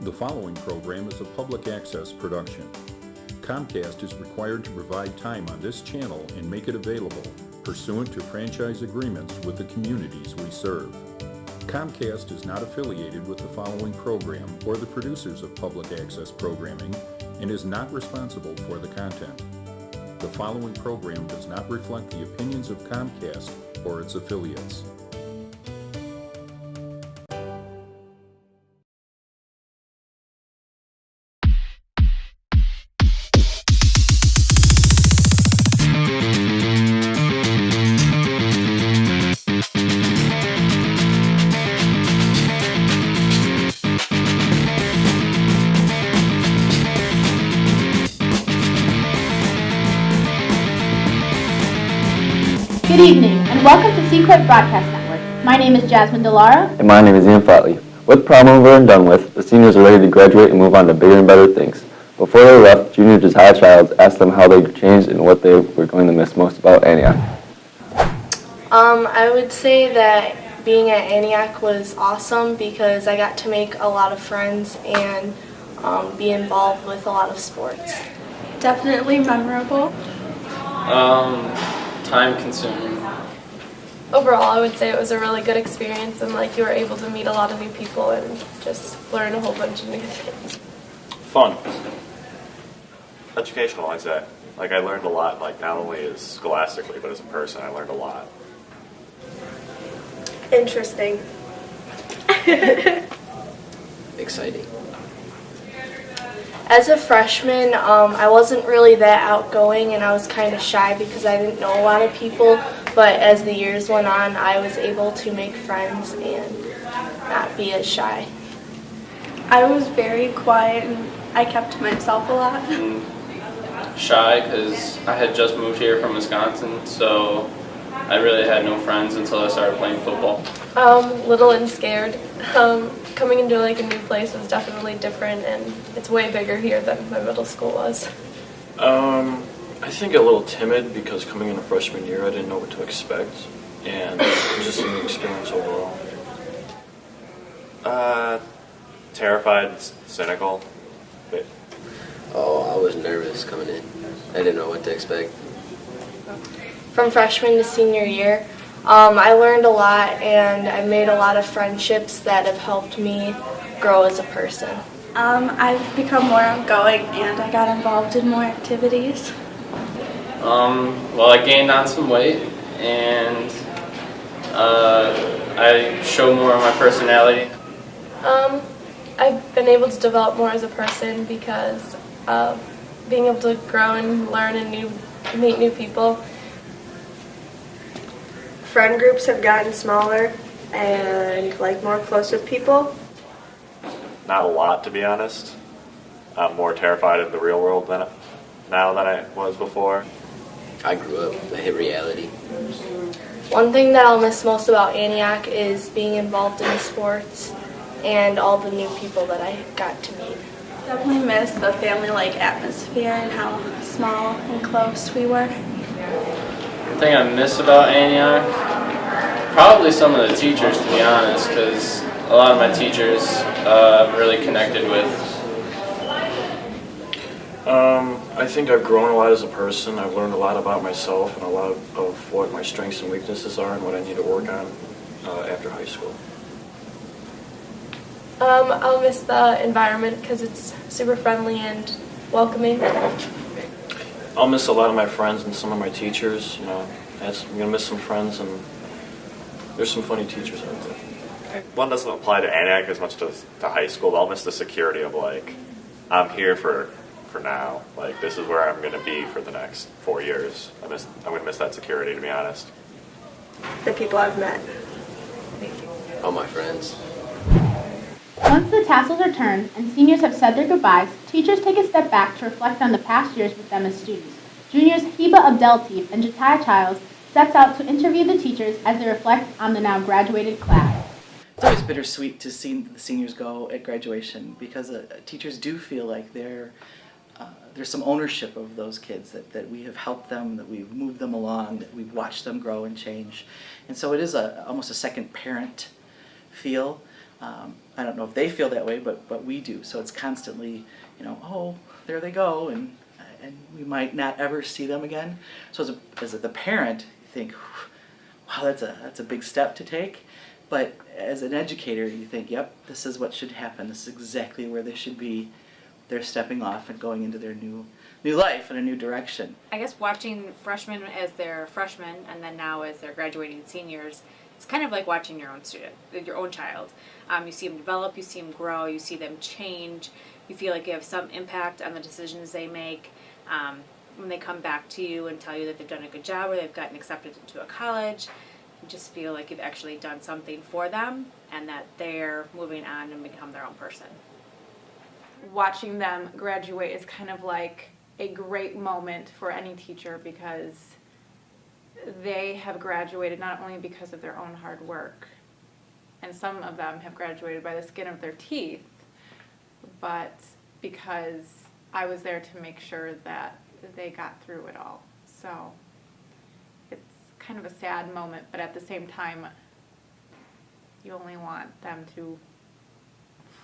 The following program is a public access production. Comcast is required to provide time on this channel and make it available pursuant to franchise agreements with the communities we serve. Comcast is not affiliated with the following program or the producers of public access programming and is not responsible for the content. The following program does not reflect the opinions of Comcast or its affiliates. Good evening, and welcome to Sequoia Broadcast Network. My name is Jasmine Delara. And my name is Ian Flatley. With prom over and done with, the seniors are ready to graduate and move on to bigger and better things. Before they left, Junior Josiah Childs asked them how they changed and what they were going to miss most about Antioch. I would say that being at Antioch was awesome because I got to make a lot of friends and be involved with a lot of sports. Definitely memorable. Time consuming. Overall, I would say it was a really good experience, and you were able to meet a lot of new people and just learn a whole bunch of new things. Fun. Educational, I'd say. I learned a lot, not only as scholastically, but as a person, I learned a lot. Interesting. Exciting. As a freshman, I wasn't really that outgoing and I was kind of shy because I didn't know a lot of people, but as the years went on, I was able to make friends and not be as shy. I was very quiet and I kept to myself a lot. Shy because I had just moved here from Wisconsin, so I really had no friends until I started playing football. Little and scared. Coming into a new place was definitely different, and it's way bigger here than my middle school was. I think a little timid because coming into freshman year I didn't know what to expect, and it was just a new experience overall. Terrified, cynical. Oh, I was nervous coming in. I didn't know what to expect. From freshman to senior year, I learned a lot and I made a lot of friendships that have helped me grow as a person. I've become more outgoing and I got involved in more activities. Well, I gained on some weight, and I show more of my personality. I've been able to develop more as a person because of being able to grow and learn and meet new people. Friend groups have gotten smaller and more close with people. Not a lot, to be honest. I'm more terrified of the real world now than I was before. I grew up. I hit reality. One thing that I'll miss most about Antioch is being involved in sports and all the new people that I got to meet. Definitely miss the family-like atmosphere and how small and close we were. The thing I miss about Antioch, probably some of the teachers, to be honest, because a lot of my teachers I've really connected with. I think I've grown a lot as a person. I've learned a lot about myself and a lot of what my strengths and weaknesses are and what I need to work on after high school. I'll miss the environment because it's super friendly and welcoming. I'll miss a lot of my friends and some of my teachers. I'm going to miss some friends, and there's some funny teachers out there. One doesn't apply to Antioch as much to high school, but I'll miss the security of I'm here for now. This is where I'm going to be for the next 4 years. I'm going to miss that security, to be honest. The people I've met. All my friends. Once the tassels are turned and seniors have said their goodbyes, teachers take a step back to reflect on the past years with them as students. Juniors Heba Abdelteef and Josiah Childs sets out to interview the teachers as they reflect on the now graduated class. It's always bittersweet to see the seniors go at graduation because teachers do feel like there's some ownership of those kids, that we have helped them, that we've moved them along, that we've watched them grow and change. And so it is almost a second parent feel. I don't know if they feel that way, but we do. So it's constantly, oh, there they go, and we might not ever see them again. So as the parent, you think, wow, that's a big step to take. But as an educator, you think, yep, this is what should happen. This is exactly where they should be. They're stepping off and going into their new life in a new direction. I guess watching freshmen as they're freshmen and then now as they're graduating seniors, it's kind of like watching your own student, your own child. You see them develop, you see them grow, you see them change. You feel like you have some impact on the decisions they make. When they come back to you and tell you that they've done a good job or they've gotten accepted into a college, you just feel like you've actually done something for them and that they're moving on and become their own person. Watching them graduate is kind of like a great moment for any teacher because they have graduated not only because of their own hard work, and some of them have graduated by the skin of their teeth, but because I was there to make sure that they got through it all. So it's kind of a sad moment, but at the same time, you only want them to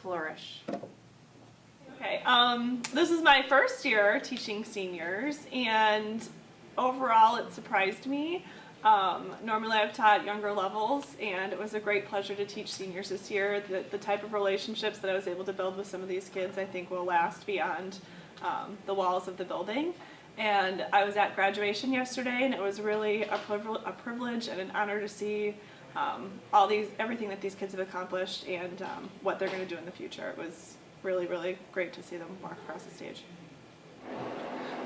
flourish. Okay, this is my first year teaching seniors, and overall it surprised me. Normally I've taught younger levels, and it was a great pleasure to teach seniors this year. The type of relationships that I was able to build with some of these kids I think will last beyond the walls of the building. And I was at graduation yesterday, and it was really a privilege and an honor to see everything that these kids have accomplished and what they're going to do in the future. It was really, really great to see them walk across the stage.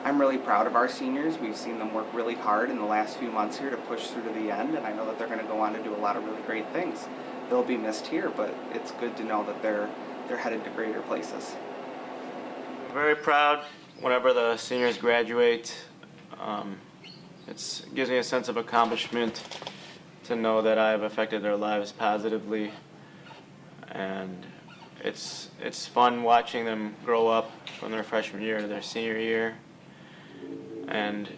I'm really proud of our seniors. We've seen them work really hard in the last few months here to push through to the end, and I know that they're going to go on to do a lot of really great things. They'll be missed here, but it's good to know that they're headed to greater places. Very proud whenever the seniors graduate. It gives me a sense of accomplishment to know that I've affected their lives positively, and it's fun watching them grow up from their freshman year to their senior year. And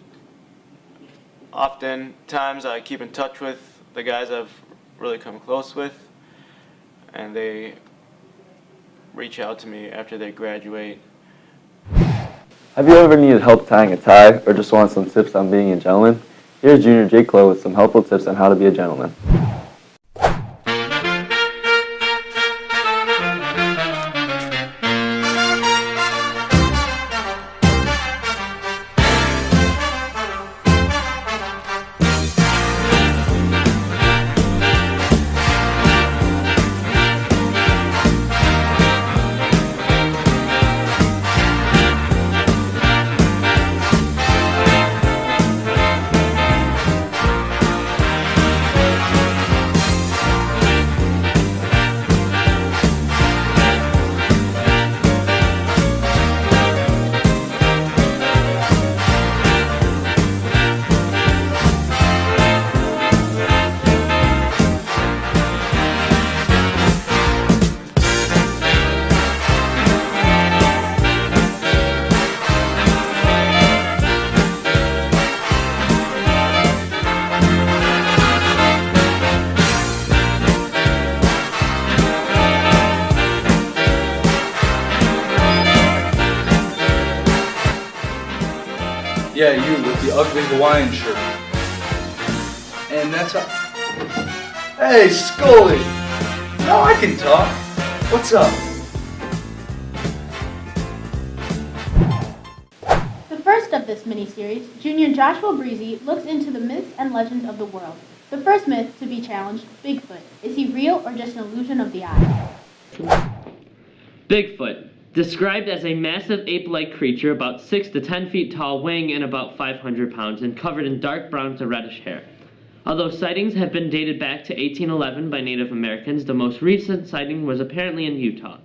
oftentimes I keep in touch with the guys I've really come close with, and they reach out to me after they graduate. Have you ever needed help tying a tie or just want some tips on being a gentleman? Here's Junior Jake Lowe with some helpful tips on how to be a gentleman. Yeah, you with the ugly Hawaiian shirt. And that's how... Hey, Scully! Now I can talk. What's up? The first of this mini-series, Junior Joshua Breezy looks into the myths and legends of the world. The first myth to be challenged, Bigfoot. Is he real or just an illusion of the eye? Bigfoot. Described as a massive ape-like creature about 6 to 10 feet tall, weighing in about 500 pounds and covered in dark brown to reddish hair. Although sightings have been dated back to 1811 by Native Americans, the most recent sighting was apparently in Utah.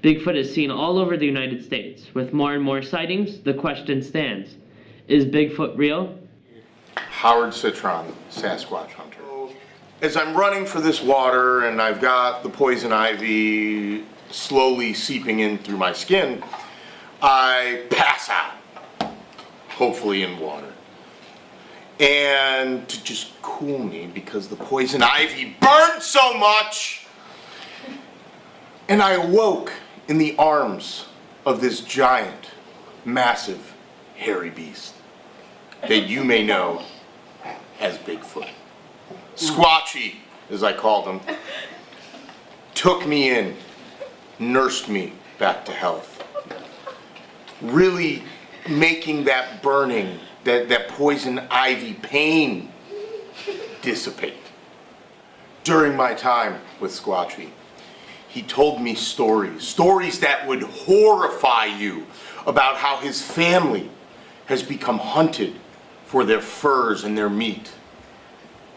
Bigfoot is seen all over the United States. With more and more sightings, the question stands, is Bigfoot real? Howard Citron, Sasquatch hunter. As I'm running for this water and I've got the poison ivy slowly seeping in through my skin, I pass out, hopefully in water. And to just cool me, because the poison ivy burned so much, And I awoke in the arms of this giant, massive, hairy beast that you may know as Bigfoot. Squatchy, as I called him, took me in, nursed me back to health, really making that burning, that poison ivy pain dissipate. During my time with Squatchy, he told me stories that would horrify you about how his family has become hunted for their furs and their meat.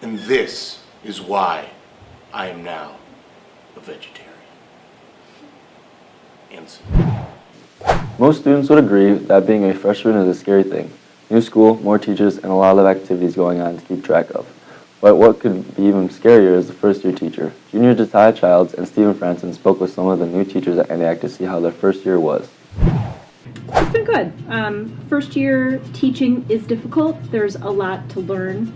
And this is why I am now a vegetarian. Answer. Most students would agree that being a freshman is a scary thing. New school, more teachers, and a lot of activities going on to keep track of. But what could be even scarier is the first-year teacher. Junior Josiah Childs and Stephen Franson spoke with some of the new teachers at Antioch to see how their first year was. It's been good. First year teaching is difficult. There's a lot to learn.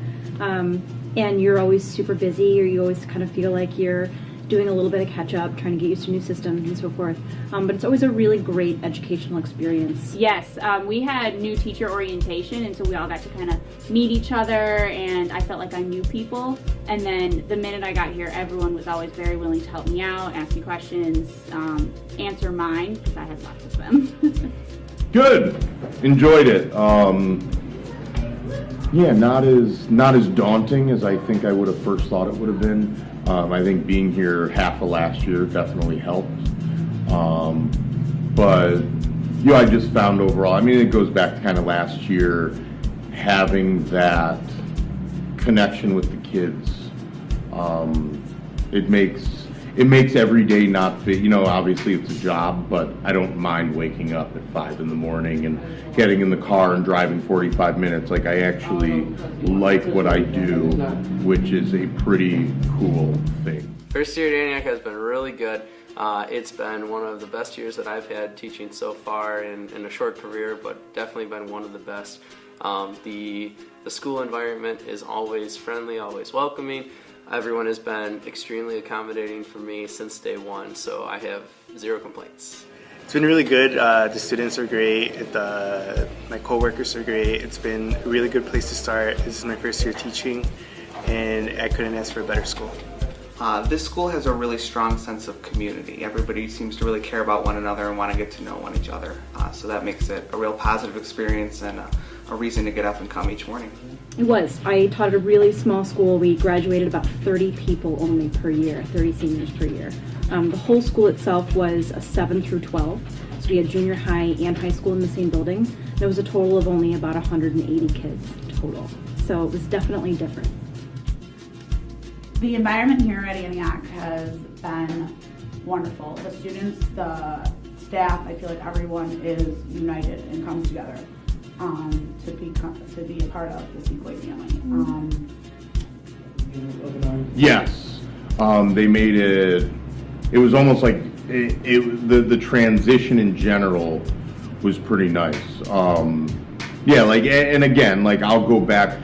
And you're always super busy, or you always kind of feel like you're doing a little bit of catch up, trying to get used to new systems and so forth. But it's always a really great educational experience. Yes, we had new teacher orientation, and so we all got to kind of meet each other, and I felt like I knew people. And then the minute I got here, everyone was always very willing to help me out, ask me questions, answer mine, because I had lots of them. Good. Enjoyed it. Yeah, not as daunting as I think I would have first thought it would have been. I think being here half of last year definitely helped. But I just found overall, I mean, it goes back to kind of last year, having that connection with the kids. It makes every day not fit. Obviously it's a job, but I don't mind waking up at 5 in the morning and getting in the car and driving 45 minutes. Like, I actually like what I do, which is a pretty cool thing. First year at Antioch has been really good. It's been one of the best years that I've had teaching so far in a short career, but definitely been one of the best. The school environment is always friendly, always welcoming. Everyone has been extremely accommodating for me since day one, so I have zero complaints. It's been really good. The students are great. My coworkers are great. It's been a really good place to start. This is my first year teaching, and I couldn't ask for a better school. This school has a really strong sense of community. Everybody seems to really care about one another and want to get to know each other. So that makes it a real positive experience and a reason to get up and come each morning. It was. I taught at a really small school. We graduated about 30 people only per year, 30 seniors per year. The whole school itself was a 7 through 12. So we had junior high and high school in the same building. There was a total of only about 180 kids total. So it was definitely different. The environment here at Antioch has been wonderful. The students, the staff, I feel like everyone is united and comes together to be a part of the Sequoia family. Yes, they made it. It was almost like the transition in general was pretty nice. Yeah, like, and again, like, I'll go back.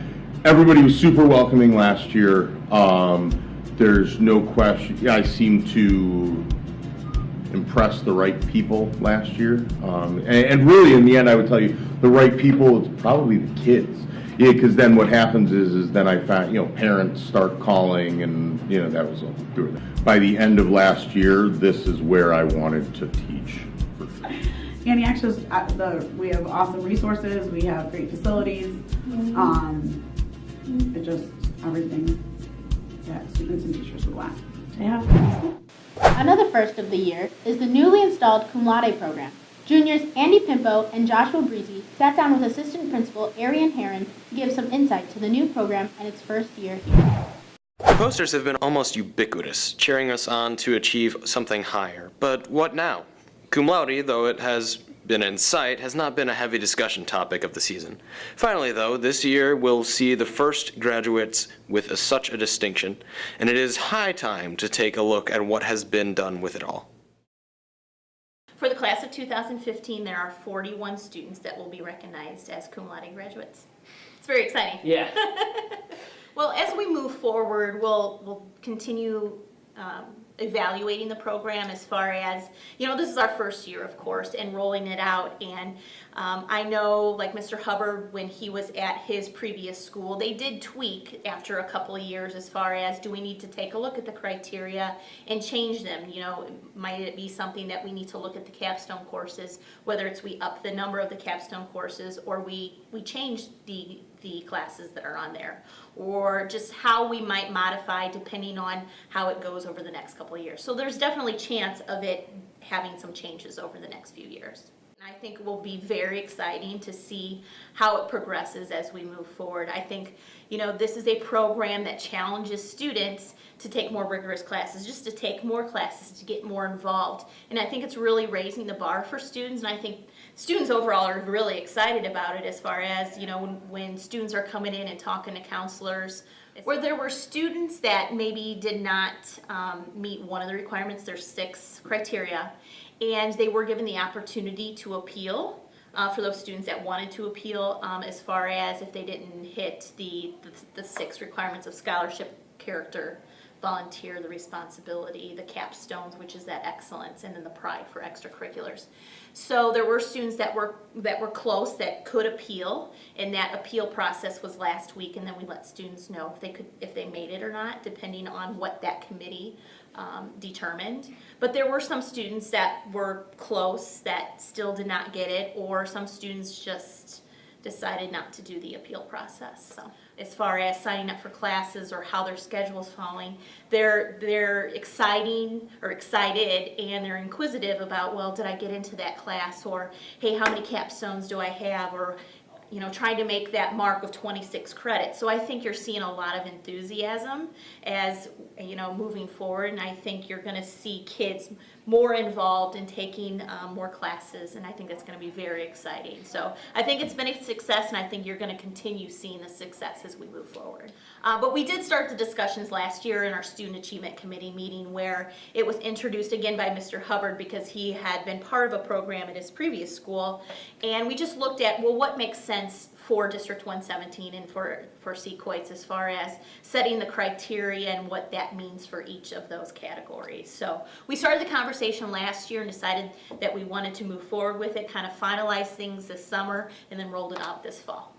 Everybody was super welcoming last year. There's no question. I seemed to impress the right people last year. And really, in the end, I would tell you, the right people is probably the kids. Yeah, because then what happens is then I found, parents start calling, and, that was all through it. By the end of last year, this is where I wanted to teach. Antioch is we have awesome resources. We have great facilities. It just everything that students and teachers would want to have. Another first of the year is the newly installed Cum Laude program. Juniors Andy Pimpo and Joshua Breezy sat down with Assistant Principal Arian Heron to give some insight to the new program and its first year here. The posters have been almost ubiquitous, cheering us on to achieve something higher. But what now? Cum laude, though it has been in sight, has not been a heavy discussion topic of the season. Finally, though, this year will see the first graduates with such a distinction, and it is high time to take a look at what has been done with it all. For the class of 2015, there are 41 students that will be recognized as cum laude graduates. It's very exciting. Yeah. Well, as we move forward, we'll continue evaluating the program as far as, this is our first year, of course, and rolling it out. And I know, like Mr. Hubbard, when he was at his previous school, they did tweak after a couple of years as far as, do we need to take a look at the criteria and change them? Might it be something that we need to look at the capstone courses, whether it's we up the number of the capstone courses or we change the classes that are on there, or just how we might modify depending on how it goes over the next couple of years. So there's definitely chance of it having some changes over the next few years. I think it will be very exciting to see how it progresses as we move forward. I think, this is a program that challenges students to take more rigorous classes, just to take more classes, to get more involved. And I think it's really raising the bar for students, and I think students overall are really excited about it as far as, when students are coming in and talking to counselors. Where there were students that maybe did not meet one of the requirements, there's 6 criteria, and they were given the opportunity to appeal for those students that wanted to appeal as far as if they didn't hit the 6 requirements of scholarship, character, volunteer, the responsibility, the capstones, which is that excellence, and then the pride for extracurriculars. So there were students that were close that could appeal, and that appeal process was last week, and then we let students know if they made it or not, depending on what that committee determined. But there were some students that were close that still did not get it, or some students just decided not to do the appeal process. So as far as signing up for classes or how their schedule is falling, they're excited and they're inquisitive about, well, did I get into that class, or hey, how many capstones do I have, or trying to make that mark of 26 credits. So I think you're seeing a lot of enthusiasm as, moving forward, and I think you're going to see kids more involved in taking more classes, and I think that's going to be very exciting. So I think it's been a success, and I think you're going to continue seeing the success as we move forward. But we did start the discussions last year in our Student Achievement Committee meeting, where it was introduced again by Mr. Hubbard because he had been part of a program at his previous school, and we just looked at, well, what makes sense for District 117 and for Sequoias as far as setting the criteria and what that means for each of those categories. So we started the conversation last year and decided that we wanted to move forward with it, kind of finalize things this summer, and then rolled it out this fall.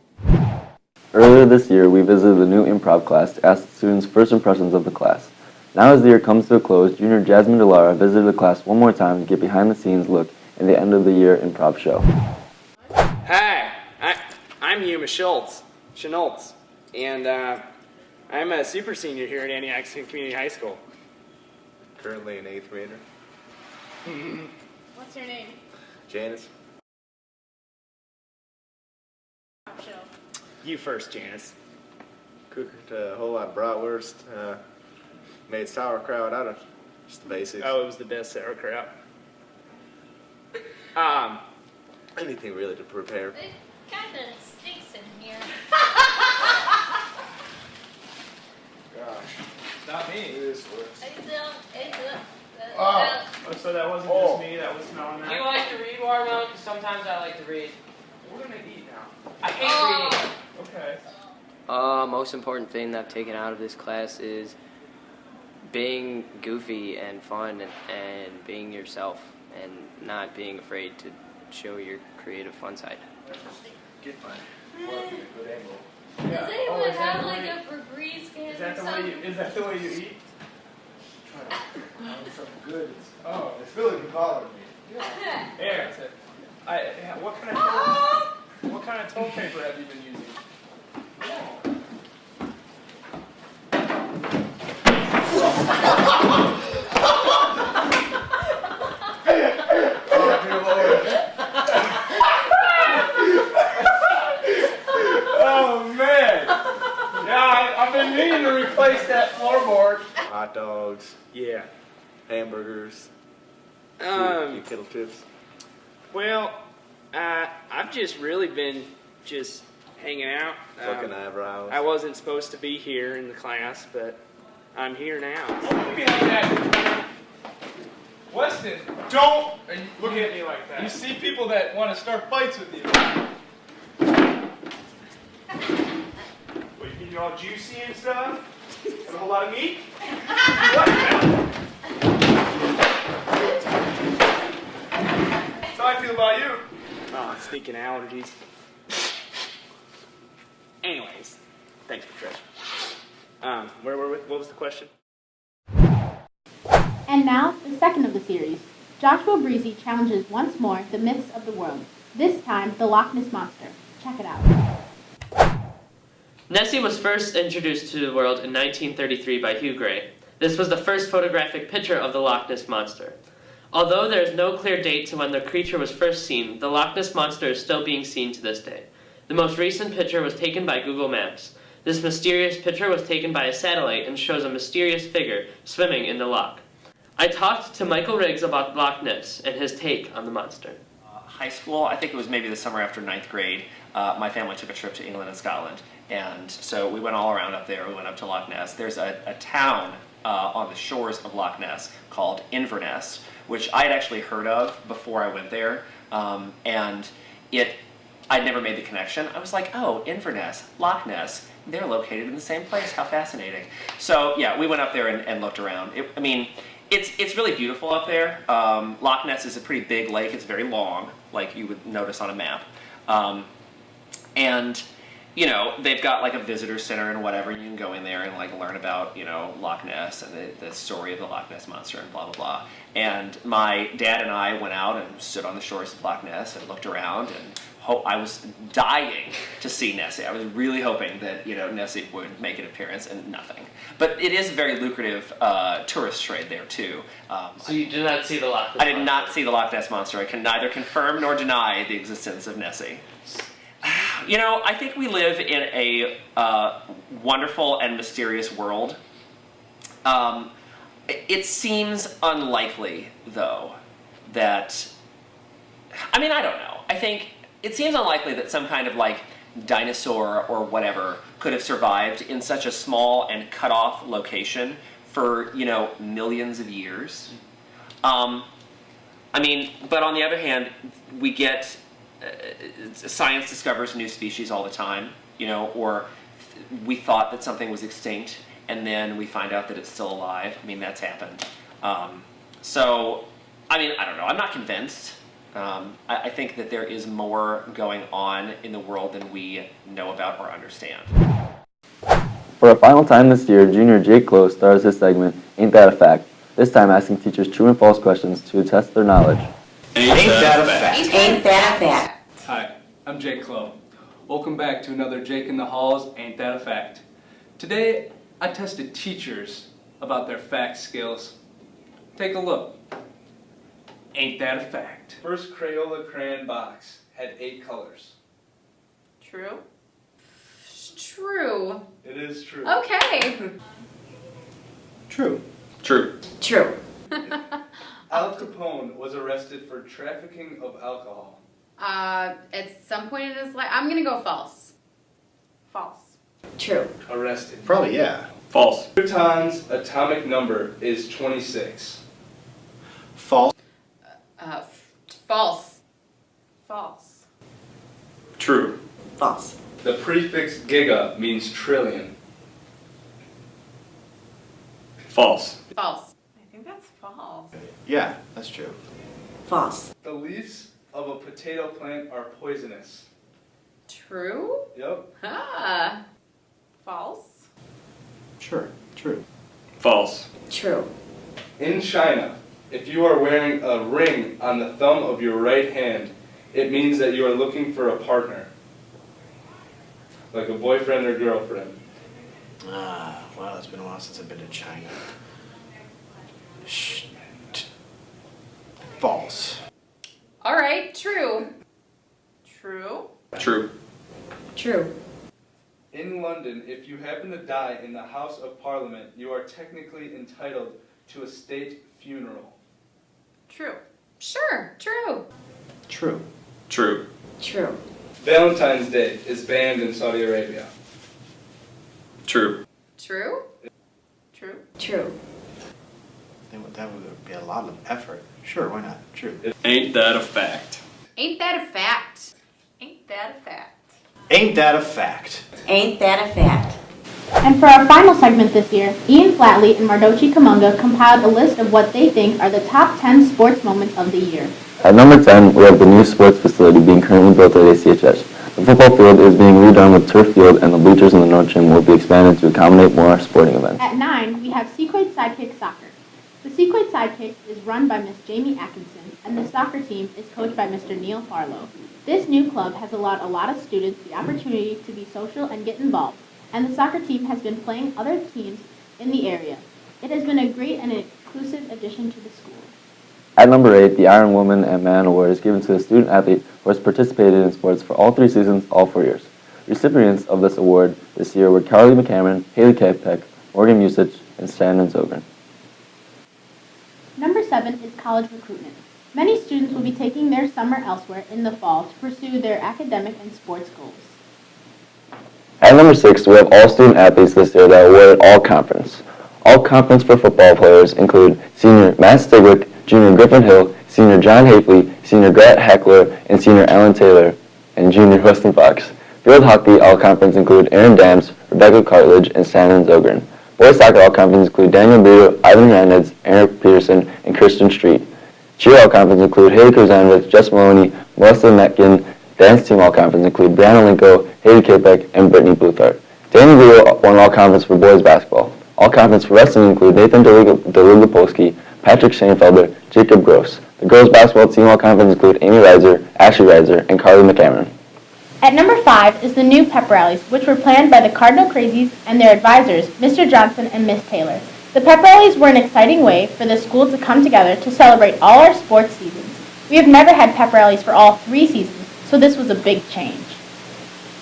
Earlier this year, we visited the new improv class to ask the students' first impressions of the class. Now as the year comes to a close, junior Jasmine DeLara visited the class one more time to get behind-the-scenes look at the end-of-the-year improv show. Hi, I'm Yuma Schultz, and I'm a super senior here at Antioch Community High School. Currently an 8th grader. What's your name? Janice. You first, Janice. Cooked a whole lot of bratwurst. Made sauerkraut out of just the basics. Oh, it was the best sauerkraut. Anything really to prepare. It kind of stinks in here. Gosh. Not me. This works. Oh, so that wasn't just me, that was smelling that. Do you like to read, Watermelon? Because sometimes I like to read. We're going to eat now. I hate reading. Okay. Most important thing that I've taken out of this class is being goofy and fun and being yourself and not being afraid to show your creative fun side. Get mine. Work at a good angle. Does anyone have like a Febreze can Is that or the way something? is that the way you eat? Something good. It's really bothering me. Here. What kind of toilet paper have you been using? Oh man! Yeah, I've been meaning to replace that floorboard. Hot dogs. Yeah. Hamburgers. Few kettle chips. Well, I've just really been just hanging out. Fucking eyebrows. I wasn't supposed to be here in the class, but I'm here now. Look behind that. Weston, don't look at me like that. You see people that want to start fights with you. What, you think you're all juicy and stuff? Got a whole lot of meat? What? That's how I feel about you. Oh, sneaking allergies. Anyways, thanks, Patricia. Where were we? What was the question? And now, the second of the series. Joshua Breezy challenges once more the myths of the world. This time, the Loch Ness Monster. Check it out. Nessie was first introduced to the world in 1933 by Hugh Gray. This was the first photographic picture of the Loch Ness Monster. Although there is no clear date to when the creature was first seen, the Loch Ness Monster is still being seen to this day. The most recent picture was taken by Google Maps. This mysterious picture was taken by a satellite and shows a mysterious figure swimming in the loch. I talked to Michael Riggs about Loch Ness and his take on the monster. High school, I think it was maybe the summer after 9th grade, my family took a trip to England and Scotland. And so we went all around up there. We went up to Loch Ness. There's a town on the shores of Loch Ness called Inverness, which I had actually heard of before I went there. And I'd never made the connection. I was like, oh, Inverness, Loch Ness, they're located in the same place. How fascinating. So yeah, we went up there and looked around. It's really beautiful up there. Loch Ness is a pretty big lake. It's very long, like you would notice on a map. And you know, they've got like a visitor center and whatever. You can go in there and like learn about, you know, Loch Ness and the story of the Loch Ness Monster and blah, blah, blah. And my dad and I went out and stood on the shores of Loch Ness and looked around, and I was dying to see Nessie. I was really hoping that, you know, Nessie would make an appearance, and nothing. But it is a very lucrative tourist trade there too. So you did not see the Loch Ness Monster? I did not see the Loch Ness Monster. I can neither confirm nor deny the existence of Nessie. You know, I think we live in a wonderful and mysterious world. It seems unlikely, though, that... I mean, I don't know. I think it seems unlikely that some kind of, like, dinosaur or whatever could have survived in such a small and cut-off location for, you know, millions of years. I mean, but on the other hand, we get... science discovers new species all the time, you know, or we thought that something was extinct and then we find out that it's still alive. I mean, that's happened. So, I mean, I don't know. I'm not convinced. I think that there is more going on in the world than we know about or understand. For a final time this year, junior Jake Close stars his segment, Ain't That a Fact? This time asking teachers true and false questions to test their knowledge. Ain't that a fact? Ain't that a fact? Hi, I'm Jake Clough. Welcome back to another Jake in the Halls, Ain't That a Fact? Today, I tested teachers about their fact skills. Take a look. Ain't that a fact? First Crayola crayon box had 8 colors. True? True. It is true. Okay. True. True. True. Al Capone was arrested for trafficking of alcohol. At some point in his life, I'm gonna go false. False. True. Arrested. Probably, yeah. False. Newton's atomic number is 26. False. False. False. True. False. The prefix giga means trillion. False. False. I think that's false. Yeah, that's true. False. The leaves of a potato plant are poisonous. True? Yep. Ah. False. Sure. True. False. True. In China, if you are wearing a ring on the thumb of your right hand, it means that you are looking for a partner. Like a boyfriend or girlfriend. Well, it's been a while since I've been to China. False. All right. True. True. True. True. In London, if you happen to die in the House of Parliament, you are technically entitled to a state funeral. True. Sure. True. True. True. True. Valentine's Day is banned in Saudi Arabia. True. True. True. True. That would be a lot of effort. Sure, why not? True. Ain't that a fact? Ain't that a fact? Ain't that a fact? Ain't that a fact? Ain't that a fact? And for our final segment this year, Ian Flatley and Mardochi Kamunga compiled a list of what they think are the top 10 sports moments of the year. At number 10, we have the new sports facility being currently built at ACHS. The football field is being redone with turf field, and the bleachers in the north gym will be expanded to accommodate more sporting events. At 9, we have Sequoia Sidekick Soccer. The Sequoia Sidekick is run by Miss Jamie Atkinson, and the soccer team is coached by Mr. Neil Farlow. This new club has allowed a lot of students the opportunity to be social and get involved, and the soccer team has been playing other teams in the area. It has been a great and inclusive addition to the school. At number 8, the Iron Woman and Man Award is given to a student athlete who has participated in sports for all 3 seasons, all 4 years. Recipients of this award this year were Carly McCameron, Haley Kapek, Morgan Musich, and Shannon Zogren. Number 7 is college recruitment. Many students will be taking their summer elsewhere in the fall to pursue their academic and sports goals. At number 6, we have all student athletes this year that are awarded all-conference. All-conference for football players include senior Matt Stigwick, junior Griffin Hill, senior John Hafley, senior Grant Heckler, and senior Alan Taylor, and junior Weston Fox. Field hockey all-conference include Aaron Dams, Rebecca Cartledge, and Shannon Zogren. Boys soccer all-conference include Daniel Brito, Ivan Hernandez, Eric Peterson, and Christian Street. Cheer all-conference include Haley Kruzanovic, Jess Maloney, Melissa Metkin. Dance team all-conference include Brianna Linko, Haley Kapek, and Brittany Bluthart. Danny Leo won all-conference for boys basketball. All-conference for wrestling include Nathan Deligopolsky, Patrick Shanefelder, Jacob Gross. The girls basketball team all-conference include Amy Reiser, Ashley Reiser, and Carly McCameron. At number 5 is the new pep rallies, which were planned by the Cardinal Crazies and their advisors, Mr. Johnson and Miss Taylor. The pep rallies were an exciting way for the school to come together to celebrate all our sports seasons. We have never had pep rallies for all 3 seasons, so this was a big change.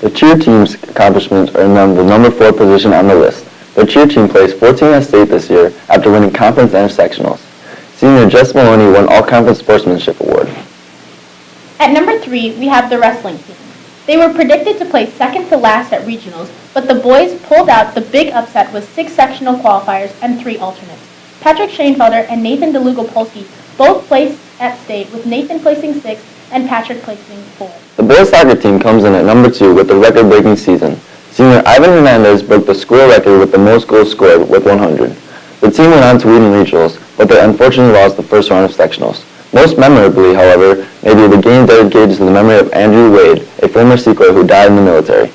The cheer team's accomplishments are in the number 4 position on the list. The cheer team placed 14th at state this year after winning conference and sectionals. Senior Jess Maloney won all-conference sportsmanship award. At number 3, we have the wrestling team. They were predicted to place second to last at regionals, but the boys pulled out the big upset with 6 sectional qualifiers and 3 alternates. Patrick Shanefelder and Nathan Deligopolsky both placed at state, with Nathan placing 6th and Patrick placing 4th. The boys soccer team comes in at number 2 with a record-breaking season. Senior Ivan Hernandez broke the school record with the most goals scored with 100. The team went on to win regionals, but they unfortunately lost the first round of sectionals. Most memorably, however, may be the game dedicated to the memory of Andrew Wade, a former Sequoia who died in the military.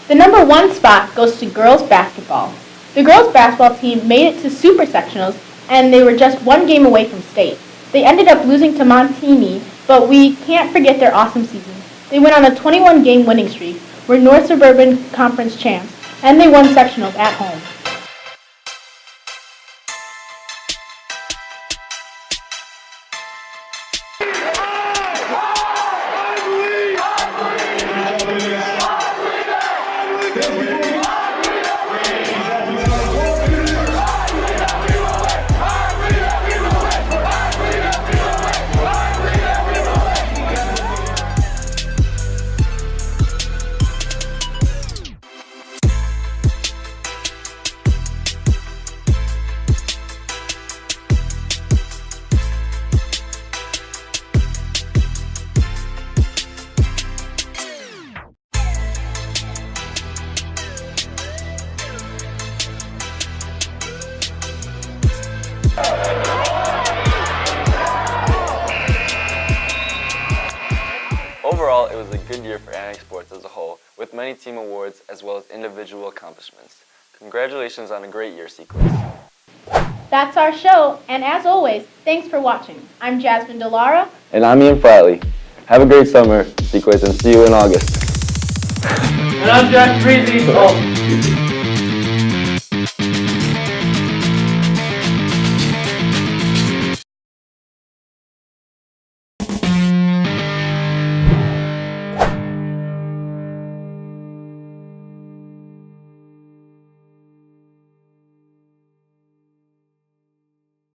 The number 1 spot goes to girls basketball. The girls basketball team made it to super sectionals, and they were just 1 game away from state. They ended up losing to Montini, but we can't forget their awesome season. They went on a 21-game winning streak, were North Suburban Conference champs, and they won sectionals at home. Overall, it was a good year for Annex Sports as a whole, with many team awards as well as individual accomplishments. Congratulations on a great year, Sequoia. That's our show, and as always, thanks for watching. I'm Jasmine Delara. And I'm Ian Flatley. Have a great summer, Sequoia, and see you in August. And I'm Jack Freezy.